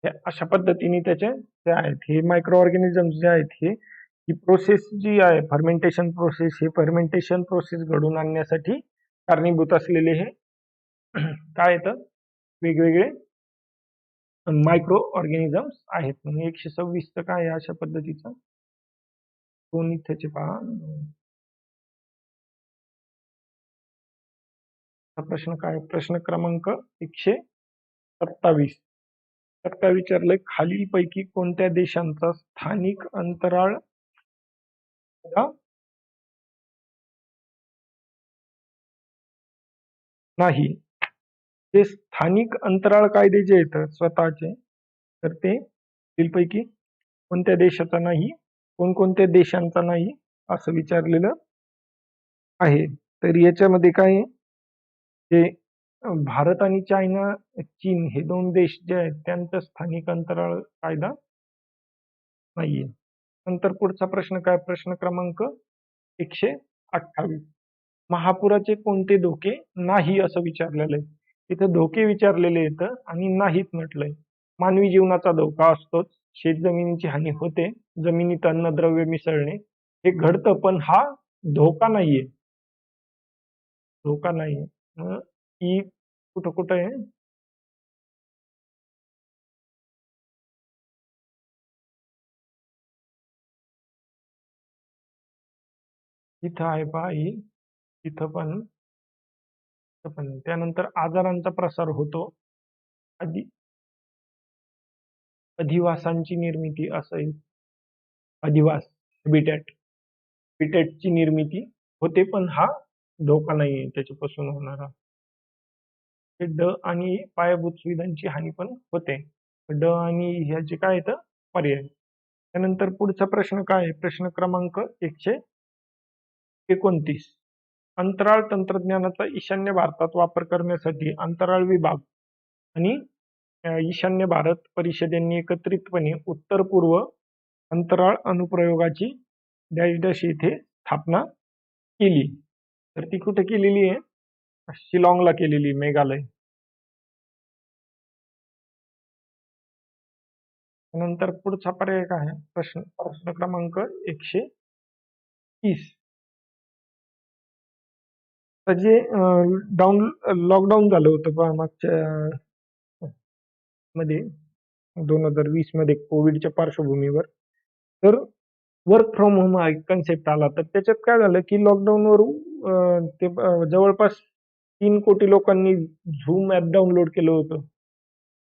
हे अशा पद्धतीने त्याचे जे आहेत हे मायक्रो ऑर्गॅनिझम्स जे आहेत हे ही प्रोसेस जी आहे फर्मेंटेशन प्रोसेस, हे फर्मेंटेशन प्रोसेस घडून आणण्यासाठी कारणीभूत असलेले हे काय येतं? वेगवेगळे मायक्रो ऑर्गॅनिझम्स आहेत. म्हणजे 126चं काय आहे अशा पद्धतीचं? दोन इथेचे पहा. हा प्रश्न काय? प्रश्न क्रमांक 127. तर काय विचारलंय? खालीलपैकी कोणत्या देशांचा स्थानिक अंतराळ नाही? जे स्थानिक अंतराळ कायदे जे आहेत स्वतःचे, तर ते खालीलपैकी कोणत्या देशाचा नाही? कोणकोणत्या देशांचा नाही असं विचारलेलं आहे. तर याच्यामध्ये काय आहे? जे भारत आणि चायना, चीन हे 2 देश जे आहेत त्यांचा स्थानिक अंतराळ कायदा नाहीये. नंतर पुढचा प्रश्न काय? प्रश्न क्रमांक 128. महापुराचे कोणते धोके नाही असं विचारलेलं आहे. इथं धोके विचारलेले आहेत आणि नाहीत म्हटलंय. मानवी जीवनाचा धोका असतोच, शेतजमिनीची हानी होते, जमिनीत अन्नद्रव्य मिसळणे हे घडतं, पण हा धोका नाहीये. धोका नाहीये. मग ही कुठं कुठं आहे? इथं आहे पहा ही, इथं पण, इथं पण. त्यानंतर आजारांचा प्रसार होतो. अधि अधिवासांची निर्मिती असेल, अधिवास, हॅबिटॅट, हॅबिटॅटची निर्मिती होते, पण हा धोका नाहीये त्याच्यापासून होणारा. हे ड आणि पायाभूत सुविधांची हानी पण होते. ड आणि ह्याचे काय येतं पर्याय. त्यानंतर पुढचा प्रश्न काय आहे? प्रश्न क्रमांक 129. अंतराळ तंत्रज्ञानाचा ईशान्य भारतात वापर करण्यासाठी अंतराळ विभाग आणि ईशान्य भारत परिषदेने एकत्रितपणे उत्तर पूर्व अंतराळ अनुप्रयोगाची डॅश डॅश येथे स्थापना केली. तर ती कुठे केलेली आहे? शिलाँगला केलेली, मेघालय. नंतर पुढचा पर्याय काय आहे? प्रश्न क्रमांक 130. तर जे लॉकडाऊन झालं होतं पहा मागच्या मध्ये 2020 मध्ये कोविडच्या पार्श्वभूमीवर, तर वर्क फ्रॉम होम हा एक कन्सेप्ट आला. तर त्याच्यात काय झालं की लॉकडाऊनवर ते जवळपास 3 कोटी लोकांनी झूम ऍप डाउनलोड केलं होतं.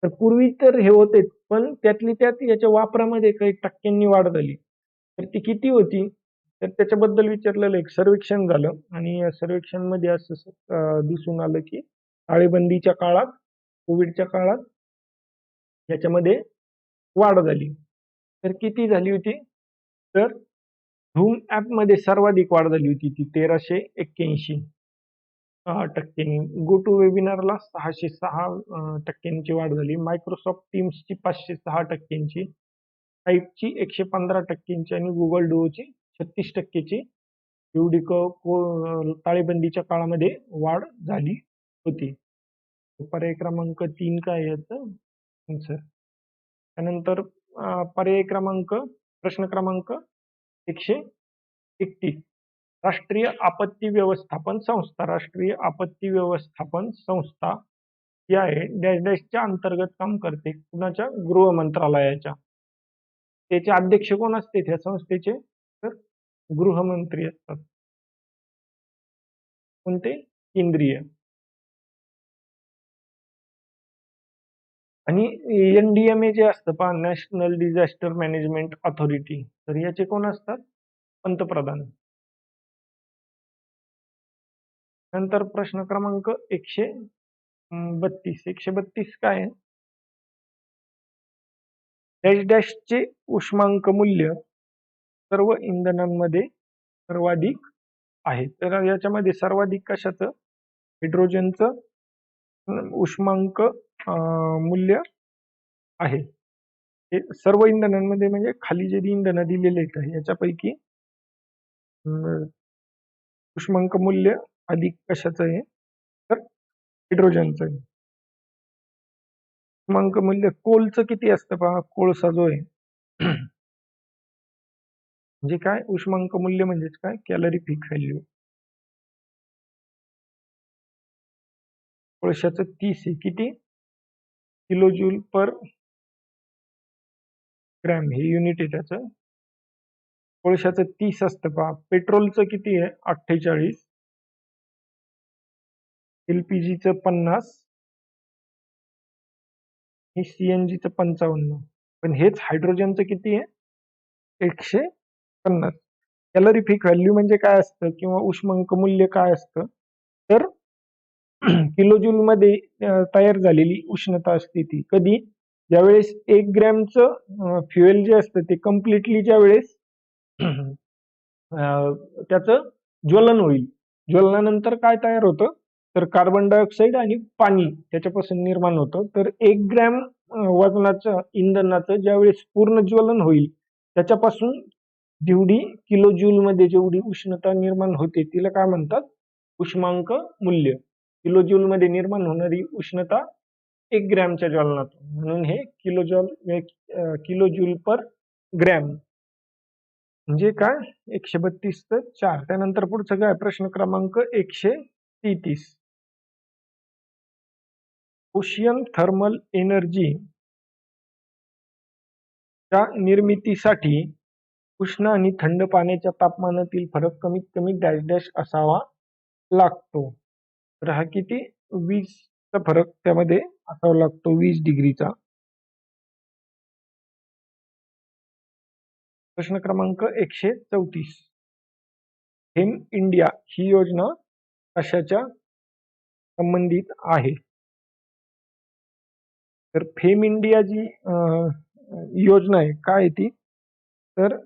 तर पूर्वी तर हे होतेच, पण त्यातली त्यात याच्या वापरामध्ये काही टक्क्यांनी वाढ झाली. तर ती किती होती? तर त्याच्याबद्दल विचारलेलं एक सर्वेक्षण झालं आणि या सर्वेक्षणमध्ये असं दिसून आलं की टाळेबंदीच्या काळात, कोविडच्या काळात याच्यामध्ये वाढ झाली. तर किती झाली होती? तर झूम ॲपमध्ये सर्वाधिक वाढ झाली होती, ती 1381 टक्क्यांनी. गो टू वेबिनारला 606% वाढ झाली. मायक्रोसॉफ्ट टीम्सची 506%, टाईपची 115% आणि गुगल डुओची 36%ची एवढी टाळेबंदीच्या काळामध्ये वाढ झाली होती. पर्याय क्रमांक 3 काय याचं आन्सर. त्यानंतर पर्याय क्रमांक, प्रश्न क्रमांक 131. राष्ट्रीय आपत्ती व्यवस्थापन संस्था, राष्ट्रीय आपत्ती व्यवस्थापन संस्था ही आहे डॅश डॅशच्या अंतर्गत काम करते. कुणाच्या? गृह मंत्रालयाच्या. त्याचे अध्यक्ष कोण असते त्या संस्थेचे? तर गृहमंत्री असतात. कोणते? केंद्रीय. आणि NDMA जे असतं पहा, नॅशनल डिझास्टर मॅनेजमेंट अथॉरिटी, तर याचे कोण असतात? पंतप्रधान. नंतर प्रश्न क्रमांक 132. 132 काय आहे? डॅश डॅशचे उष्मांक मूल्य सर्व इंधनांमध्ये सर्वाधिक आहे. तर याच्यामध्ये सर्वाधिक कशाचं? हायड्रोजनचं उष्मांक मूल्य आहे. हे सर्व इंधनांमध्ये, म्हणजे खाली जे इंधन दिलेले आहेत याच्यापैकी उष्मांक मूल्य अधिक कशाचं आहे? तर हायड्रोजनचं आहे. उष्मांक मूल्य कोलचं किती असतं पहा, कोळसा जो आहे म्हणजे काय? उष्मांक मूल्य म्हणजेच काय? कॅलरीफिक व्हॅल्यू. कोळशाचं 30 आहे. किती? किलो जूल पर ग्रॅम हे युनिट आहे त्याचं. कोळशाचं 30 असतं पहा. पेट्रोलचं किती आहे? 48. LPGचं 50 आणि CNGचं 55. पण हेच हायड्रोजनचं किती आहे? 150. कॅलरीफिक व्हॅल्यू म्हणजे काय असतं, किंवा उष्मांक मूल्य काय असतं? तर किलो जूल मध्ये तयार झालेली उष्णता असते ती. कधी? ज्यावेळेस 1 ग्रॅमचं फ्युएल जे असतं ते कम्प्लिटली ज्यावेळेस त्याचं ज्वलन होईल, ज्वलनानंतर काय तयार होतं? तर कार्बन डायऑक्साईड आणि पाणी त्याच्यापासून निर्माण होतं. तर 1 ग्रॅम वजनाचं इंधनाचं ज्यावेळेस पूर्ण ज्वलन होईल, त्याच्यापासून जेवढी किलो जूल मध्ये जेवढी उष्णता निर्माण होते तिला काय म्हणतात? उष्मांक मूल्य. किलो जूल मध्ये निर्माण होणारी उष्णता 1 ग्रॅमच्या ज्वलनातून, म्हणून हे किलो जूल पर ग्रॅम. म्हणजे काय? 132 तर 4. त्यानंतर पुढचं काय? प्रश्न क्रमांक 133. ओशियन थर्मल एनर्जी च्या निर्मितीसाठी उष्ण आणि थंड पाण्याच्या तापमानातील फरक कमीत कमी डॅश डॅश असावा लागतो. तर हा किती 20चा फरक त्यामध्ये असावा लागतो 20 डिग्रीचा. प्रश्न क्रमांक 134. फेम इंडिया ही योजना कशाच्या संबंधित आहे? तर फेम इंडिया जी योजना आहे काय आहे ती? तर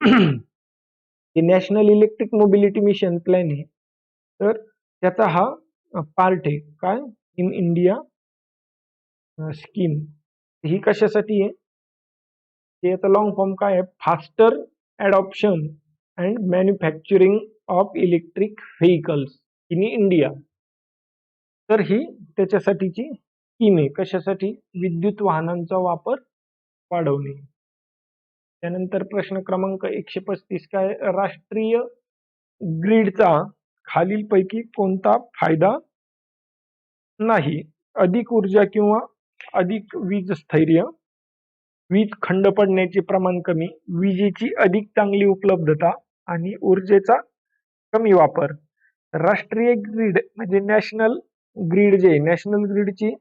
हे national electric mobility mission plan आहे. तर त्याचा हा पार्ट आहे. काय? In India scheme. ही कशासाठी आहे? ते याचा लॉंग फॉर्म काय आहे? Faster adoption and manufacturing of electric vehicles in India. तर ही त्याच्यासाठीची स्कीम आहे. कशासाठी? विद्युत वाहनांचा वापर वाढवणे. त्यानंतर प्रश्न क्रमांक 135 काय आहे? राष्ट्रीय ग्रीडचा खालीलपैकी कोणता फायदा नाही? अधिक ऊर्जा किंवा अधिक वीज स्थैर्य, वीज खंड पडण्याचे प्रमाण कमी, विजेची अधिक चांगली उपलब्धता आणि ऊर्जेचा कमी वापर. राष्ट्रीय ग्रीड म्हणजे नॅशनल ग्रीड जे नॅशनल ग्रीडची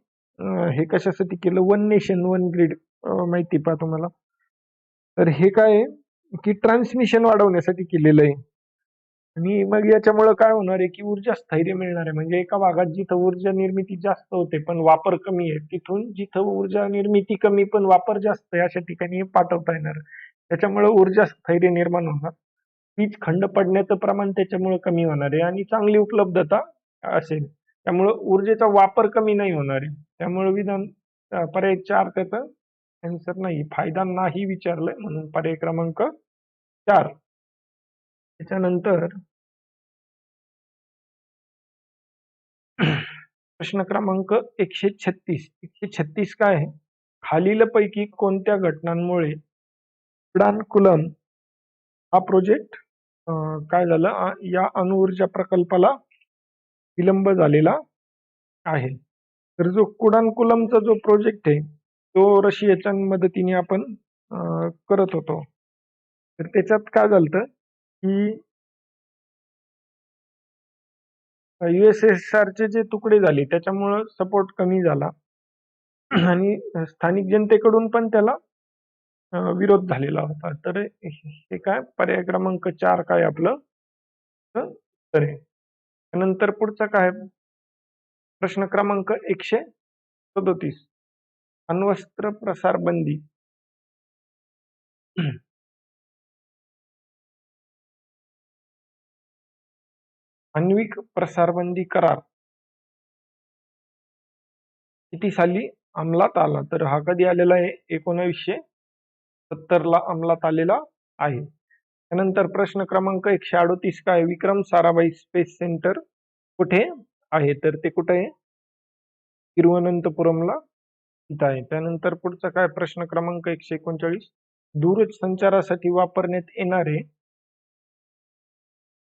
हे कशासाठी केलं? वन नेशन वन ग्रीड माहिती पहा तुम्हाला. तर हे काय आहे की ट्रान्समिशन वाढवण्यासाठी केलेलं आहे. आणि मग याच्यामुळे काय होणार आहे की ऊर्जा स्थैर्य मिळणार आहे. म्हणजे एका भागात जिथं ऊर्जा निर्मिती जास्त होते पण वापर कमी आहे, तिथून जिथं ऊर्जा निर्मिती कमी पण वापर जास्त आहे अशा ठिकाणी हे पाठवता येणार. त्याच्यामुळे ऊर्जा स्थैर्य निर्माण होणार. वीज खंड पडण्याचं प्रमाण त्याच्यामुळे कमी होणार आहे आणि चांगली उपलब्धता असेल. त्यामुळे ऊर्जेचा वापर कमी नाही होणार आहे. त्यामुळे पर्याय 4 त्याचा आन्सर नाही. फायदा नाही विचारलंय म्हणून पर्याय क्रमांक 4. त्याच्यानंतर प्रश्न क्रमांक 136. 136 काय आहे? खालीलपैकी कोणत्या घटनांमुळे कुडानकुलम हा प्रोजेक्ट काय झालं या अणुऊर्जा प्रकल्पाला विलंब झालेला आहे? तर जो कुडानकुलमचा जो प्रोजेक्ट आहे तो रशियाच्या मदतीने आपण करत होतो. तर त्याच्यात काय झालं की USSRचे जे तुकडे झाले त्याच्यामुळं सपोर्ट कमी झाला आणि स्थानिक जनतेकडून पण त्याला विरोध झालेला होता. तर हे काय पर्याय क्रमांक 4 काय आपलं तर आहे. नंतर पुढचा काय प्रश्न क्रमांक 137. अण्वस्त्र प्रसार बंदी. आण्विक प्रसारबंदी करार किती साली अंमलात आला? तर हा कधी आलेला आहे? 1970 ला अंमलात आलेला आहे. त्यानंतर प्रश्न क्रमांक 138 काय? विक्रम साराभाई स्पेस सेंटर कुठे आहे? तर ते कुठे आहे? तिरुवनंतपुरमला इथं आहे. त्यानंतर पुढचा काय प्रश्न क्रमांक 139. दूरसंचारासाठी वापरण्यात येणारे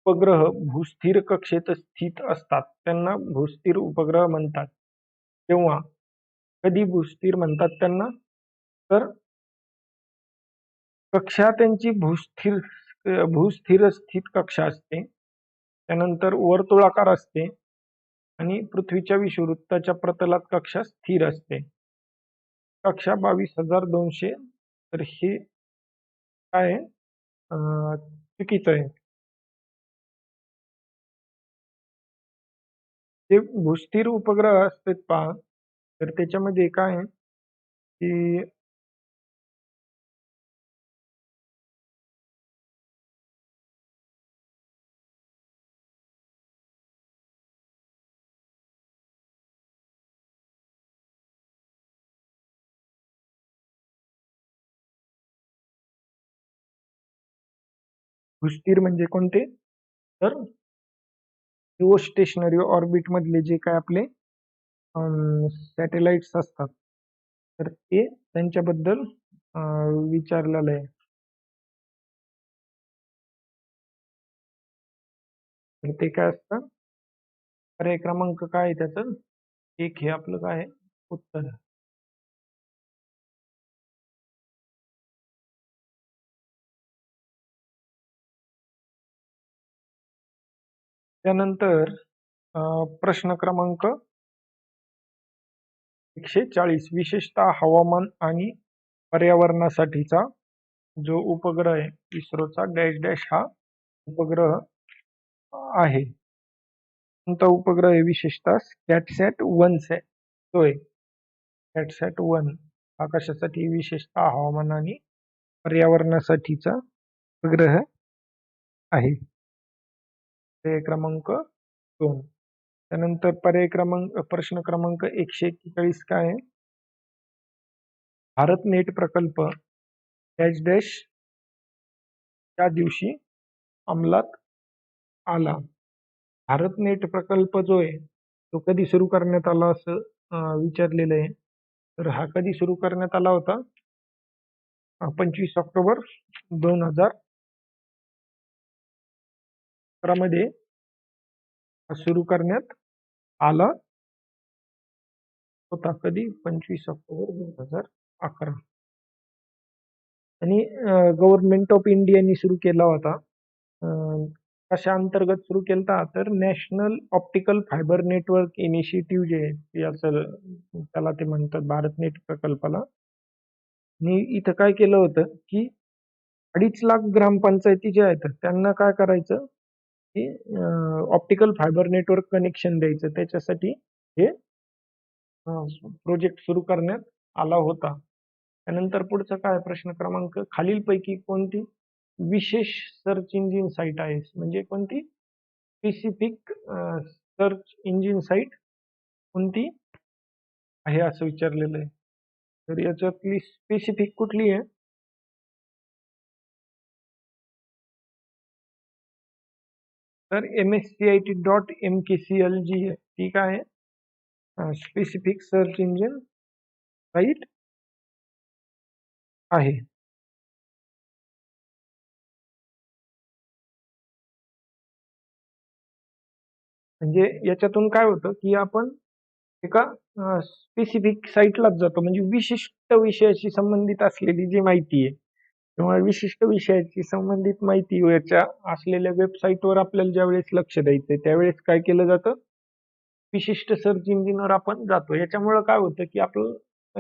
उपग्रह भूस्थिर कक्षेत स्थित असतात. त्यांना भूस्थिर उपग्रह म्हणतात. तेव्हा कधी भूस्थिर म्हणतात त्यांना? तर कक्षा त्यांची भूस्थिर स्थित कक्षा असते. त्यानंतर वर्तुळाकार असते आणि पृथ्वीच्या विषुववृत्ताच्या प्रतलात कक्षा स्थिर असते. कक्षा 22,200. तर हे काय आहे? चुकीचं आहे. जे भूस्थिर उपग्रह असतात पहा तर त्याच्यामध्ये काय आहे की भूस्थिर म्हणजे कोणते? तर जिओ स्टेशनरी ऑर्बिट मधले जे काय आपले सॅटेलाइट्स असतात तर ते त्यांच्याबद्दल विचारलेलं आहे. तर ते काय असतं? पर्याय क्रमांक काय आहे त्याचं? 1 हे आपलं काय आहे? उत्तर. त्यानंतर प्रश्न क्रमांक 140 विशेषतः हवामान आणि पर्यावरणासाठीचा जो उपग्रह आहे इस्रोचा डॅश डॅश हा उपग्रह आहे. कोणता उपग्रह आहे विशेषतः कॅटसॅट 1 तो आहे. कॅटसॅट 1 हा कशासाठी विशेषतः हवामान आणि पर्यावरणासाठीचा उपग्रह आहे. पर्याय क्रमांक 2. त्यानंतर प्रश्न क्रमांक 141 काय आहे? भारत नेट प्रकल्प डॅश डॅश त्या दिवशी अंमलात आला. भारत नेट प्रकल्प जो आहे तो कधी सुरू करण्यात आला असं विचारलेलं आहे. तर हा कधी सुरू करण्यात आला होता? 25 ऑक्टोबर 2011 मध्ये सुरू करण्यात आला होता. कधी? 25 ऑक्टोबर 2011. आणि गव्हर्नमेंट ऑफ इंडियानी सुरू केला होता. कशा अंतर्गत सुरू केला तर national optical fibre network initiative जे आहे याचं त्याला ते म्हणतात भारत नेट प्रकल्पाला. आणि इथं काय केलं होतं की 2.5 लाख ग्रामपंचायती ज्या आहेत त्यांना काय करायचं की ऑप्टिकल फायबर नेटवर्क कनेक्शन द्यायचं. त्याच्यासाठी हे प्रोजेक्ट सुरू करण्यात आला होता. त्यानंतर पुढचा काय प्रश्न क्रमांक खालीलपैकी कोणती विशेष सर्च इंजिन साईट आहे? म्हणजे कोणती स्पेसिफिक सर्च इंजिन साईट कोणती आहे असं विचारलेलं आहे. तर याच्यातली स्पेसिफिक कुठली आहे? तर MSCIT.MKCL जी आहे ती काय आहे? स्पेसिफिक सर्च इंजिन साईट आहे. म्हणजे याच्यातून काय होतं की आपण एका स्पेसिफिक साईटलाच जातो. म्हणजे विशिष्ट विषयाशी संबंधित असलेली जी माहिती आहे किंवा विशिष्ट विषयाची संबंधित माहिती याच्या असलेल्या वेबसाईटवर आपल्याला ज्यावेळेस लक्ष द्यायचंय त्यावेळेस काय केलं जातं? विशिष्ट सर्च इंजिनवर आपण जातो. याच्यामुळे काय होतं की आपलं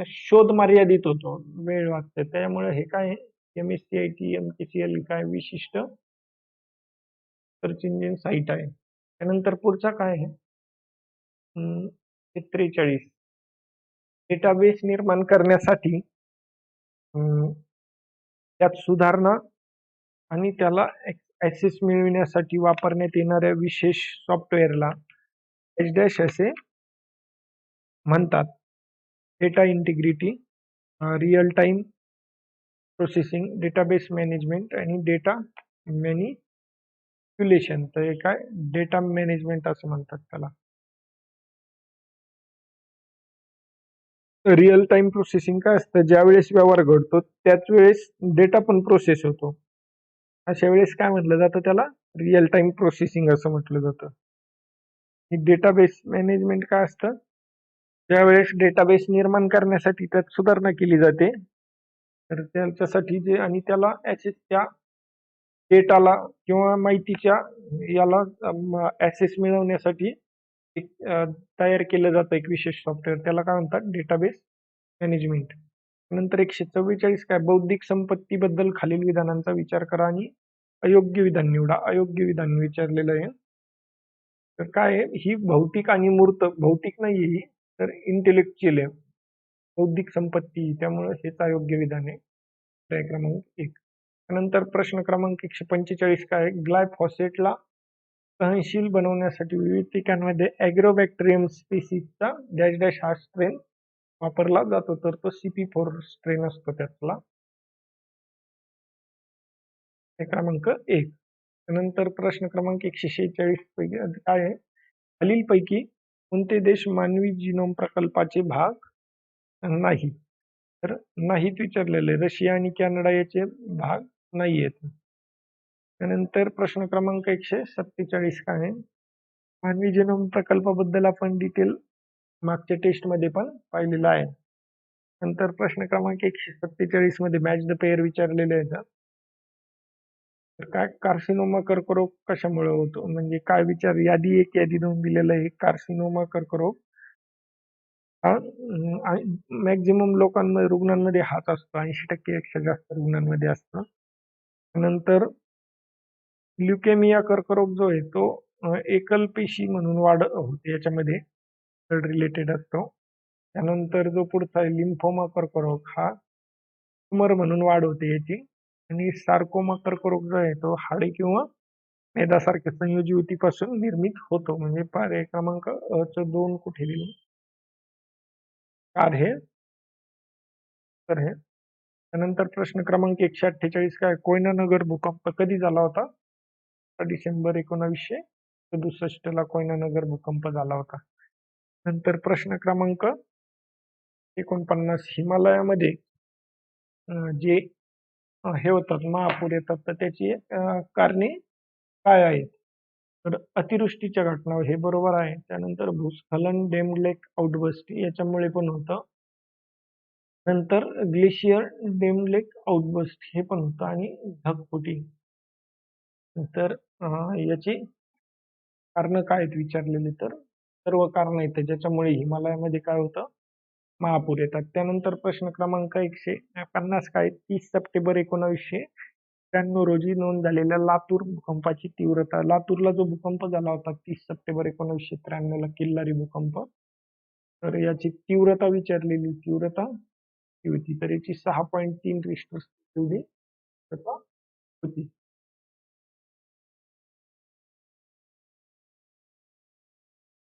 शोध मर्यादित होतो, वेळ वाचते. त्यामुळे हे काय MSCIT MKCL काय विशिष्ट सर्च इंजिन साईट आहे. त्यानंतर पुढचा काय आहे? 43 डेटाबेस निर्माण करण्यासाठी त्यात सुधारणा आणि त्याला ऍक्सेस मिळविण्यासाठी वापरण्यात येणाऱ्या विशेष सॉफ्टवेअरला डॅश डॅश असे म्हणतात. Data integrity, real time processing, database management आणि डेटा मॅनिप्युलेशन. तर हे काय डेटा मॅनेजमेंट असं म्हणतात त्याला. रिअल टाइम प्रोसेसिंग काय असतं? ज्या वेळेस व्यवहार घडतो त्याच वेळेस डेटा पण प्रोसेस होतो. अशा वेळेस काय म्हटलं जातं त्याला? रिअल टाइम प्रोसेसिंग असं म्हटलं जातं. डेटाबेस मॅनेजमेंट काय असतं? ज्यावेळेस डेटाबेस निर्माण करण्यासाठी त्यात सुधारणा केली जाते तर त्याच्यासाठी जे आणि त्याला त्या डेटाला किंवा माहितीच्या याला ऍक्सेस मिळवण्यासाठी एक तयार केलं जातं एक विशेष सॉफ्टवेअर. त्याला काय म्हणतात? Database management. नंतर 144 काय बौद्धिक संपत्तीबद्दल खालील विधानांचा विचार करा आणि अयोग्य विधान निवडा. अयोग्य विधान विचारलेलं आहे. तर काय आहे? ही भौतिक आणि मूर्त, भौतिक नाही ही तर इंटेलेक्च्युअल आहे, बौद्धिक संपत्ती. त्यामुळे हेच अयोग्य विधान आहे. पर्याय क्रमांक 1. नंतर प्रश्न क्रमांक 145 काय आहे? ग्लायफॉसेटला सहनशील बनवण्यासाठी विविध पिकांमध्ये ॲग्रोबॅक्टेरियम स्पीसीजचा डॅश डॅश हा स्ट्रेन वापरला जातो. तर तो CP4 स्ट्रेन असतो त्यातला. क्रमांक 1. नंतर प्रश्न क्रमांक 146 पैकी काय आहे? खालीलपैकी कोणते देश मानवी जीनोम प्रकल्पाचे भाग नाही? तर नाहीत विचारलेले. रशिया आणि कॅनडा याचे भाग नाही आहेत. त्यानंतर प्रश्न क्रमांक 147 काय आहे? मानवी जीनोम प्रकल्पाबद्दल आपण डिटेल मागच्या टेस्ट मध्ये पण पाहिलेला आहे. नंतर प्रश्न क्रमांक 147 मध्ये मॅच द पेअर विचारलेले आहेत. तर काय कार्सिनोमा कर्करोग कशामुळे होतो म्हणजे काय विचार यादी एक यादी दोन दिलेलं आहे कार्सिनोमा कर्करोग हा मॅक्झिमम लोकांमध्ये रुग्णांमध्ये हाच असतो 80% पेक्षा जास्त रुग्णांमध्ये असतो. नंतर ल्युकेमिया कर्करोग जो आहे तो एकल पेशी म्हणून वाढ होते याच्यामध्ये ब्लड रिलेटेड असतो. त्यानंतर जो पुढचा आहे लिम्फोमा कर्करोग हा ट्यूमर म्हणून वाढ होते याची आणि सार्कोमा कर्करोग जो आहे तो हाडे किंवा मेदासारख्या संयोजी युतीपासून निर्मित होतो म्हणजे पर्याय क्रमांक च 2 कुठे लिहिले? 4 हे तर हे त्यानंतर प्रश्न क्रमांक 148 काय कोयना नगर भूकंप कधी झाला होता? डिसेंबर 1967 ला कोयना नगर भूकंप झाला होता. नंतर प्रश्न क्रमांक 49 हिमालयामध्ये जे हे होतात महापूर येतात तर त्याची कारणे काय आहेत? तर अतिवृष्टीच्या घटना हे बरोबर आहे. त्यानंतर भूस्खलन, डेम लेक आउटबर्स्ट याच्यामुळे पण होतं. नंतर ग्लेशियर, डेम लेक आउटबर्स्ट हे पण होतं आणि ढगफुटी. तर याची कारणं काय आहेत विचारलेली तर सर्व कारणं आहेत ज्याच्यामुळे हिमालयामध्ये काय होतं महापूर येतात. त्यानंतर प्रश्न क्रमांक 150 काय 30 सप्टेंबर 1993 रोजी नोंद झालेल्या लातूर भूकंपाची तीव्रता. लातूरला जो भूकंप झाला होता 30 सप्टेंबर 1993 ला किल्लारी भूकंप तर याची तीव्रता विचारलेली तीव्रता ती होती तर याची 6.3 रिश्टर एवढी तीव्रता होती.